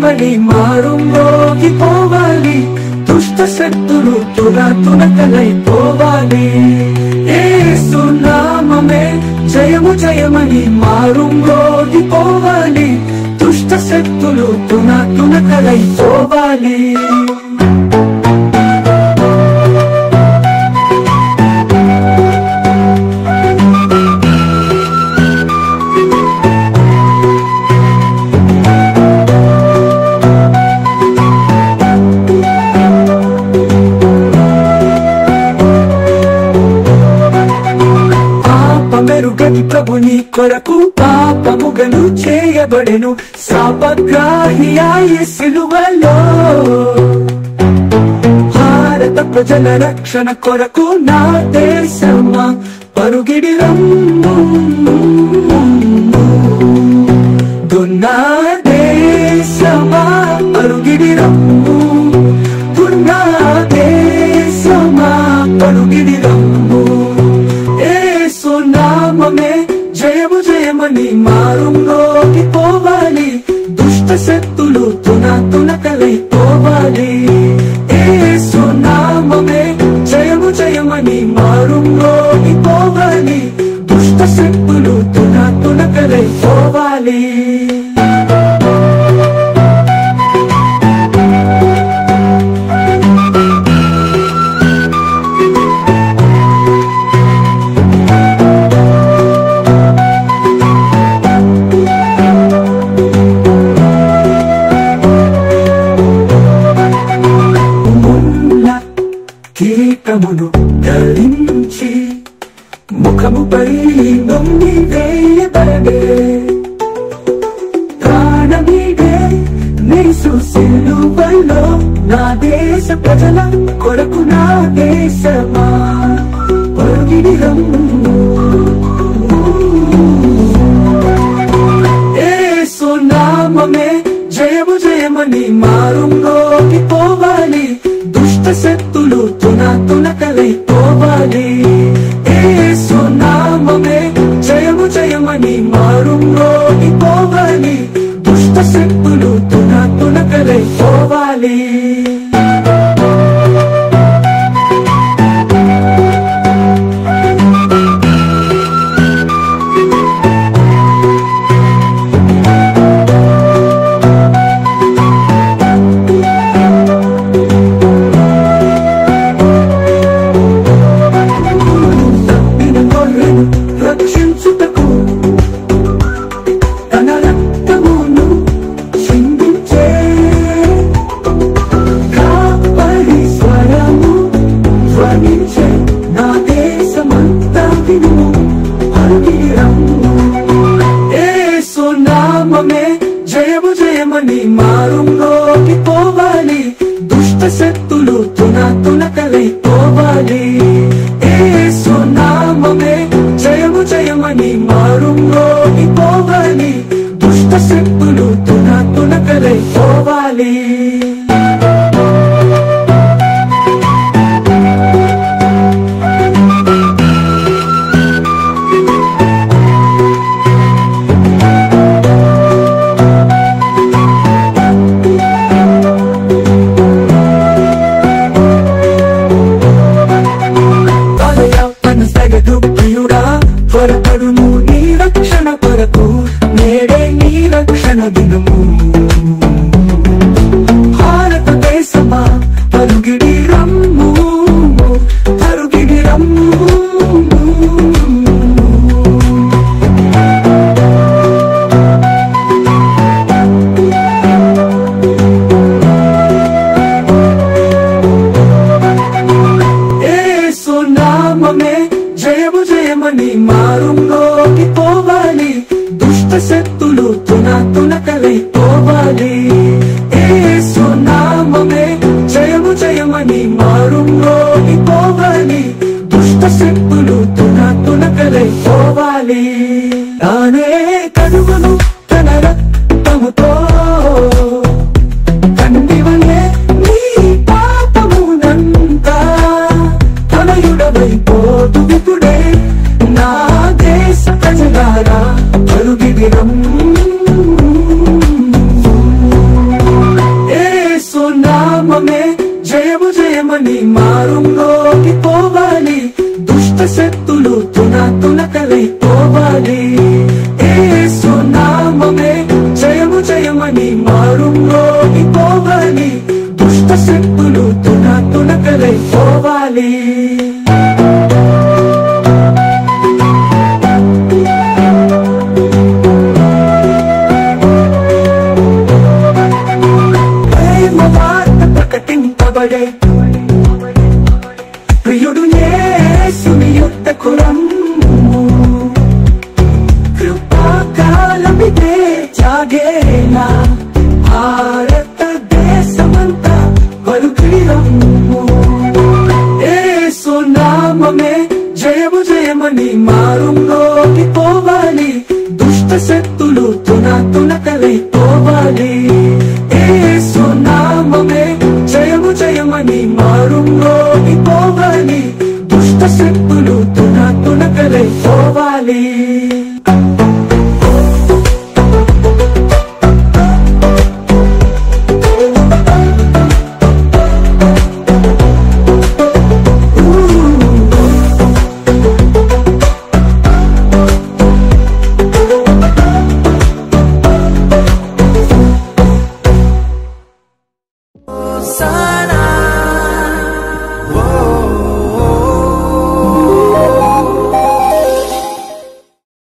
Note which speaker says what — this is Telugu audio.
Speaker 1: జయమని మారుమోగిపోవాలి, దుష్ట శక్తులు తునకలైపోవాలి. యేసు నామమే జయము జయమని మారుమోగిపోవాలి, దుష్ట శక్తులు తునకలైపోవాలి. మెరుగని ప్రభుని కొరకు పాపముగను చేయబడెను, శాపగ్రాహియాయ సిలువలో. భారత ప్రజల రక్షణ కొరకు నా దేశమా పరుగిడి రమ్ము, దున్నా దేశమా పరుగిడి రమ్ము, దున్నా దేశమా పరుగిడి రమ్ము. నామమే జయము జయమని మారుమోగిపోవాలి, దుష్ట శక్తులు తునకలైపోవాలి. యేసు నామమే జయము జయమని మారుమోగిపోవాలి, దుష్ట శక్తులు తునకలైపోవాలి. కిరీటమును ధరించి ముఖముపై నొంగి వేయబడే, ప్రాణమీడే యేసు సిలువలో నా దేశ ప్రజల కొరకు నా దేశమా పరుగిడి రమ్ము. యేసు నామమే జయము జయమని మారుమోగిపోవాలి, దుష్ట శక్తులు తునకలైపోవాలి. యేసు నామమే జయము జయమని మారుమోగిపోవాలి, దుష్ట శక్తులు తునకలైపోవాలి. రక్షించుటకు తన రక్తమును చిందించే, కాపరి స్వరము ధ్వనించే, నా దేశమంతా వినుము పరుగిడి రమ్ము. యేసు నామమే జయము జయమని మారుమోగిపోవాలి, దుష్ట శక్తులు తునకలైపోవాలి. యేసు నామమే జయము జయమని మారుమోగిపోవాలి, దుష్ట శక్తులు తునకలైపోవాలి. త్వరపడుము నీ రక్షణ కొరకు, నేడే నీ రక్షణ దినము. భారతదేశమా పరుగిడి రమ్ము, పరుగిడి రమ్ము. యేసు నామమే జయము జయమని మారుమోగిపోవాలి, దుష్ట శక్తులు తునకలైపోవాలి. యేసు నామమే జయము జయమని మారుమోగిపోవాలి, దుష్ట శక్తులు తునకలైపోవాలి. తానే కడుగును తన రక్తముతో కందివలే నీ పాపమునంతా తనయుడవైపోతు విపుడే, నా దేశ ప్రజలారా పరుగిడి రమ్ము. జయమని మారుంలోకి పోవాలి, దుష్ట శక్తులు తునకలైపోవాలి. యేసు నామమే జయము జయమని మారుంలోకి పోవాలి, దుష్ట శక్తులు తునకలైపోవాలి. ప్రకటింపబడే ప్రియుడు యేసుని యొద్దకు రమ్ము, కృపాకాలమిదే జాగేలా భారతదేశమంతా పలుకుడి రమ్ము. యేసు నామమే జయము జయమని మారుంలోకి పోవాలి, దుష్ట శక్తులు తునకలైపోవాలి. యేసు నామమే జయము జయమని మారుంలోకి పోవాలి, దుష్ట శక్తులు తునకలైపోవాలి.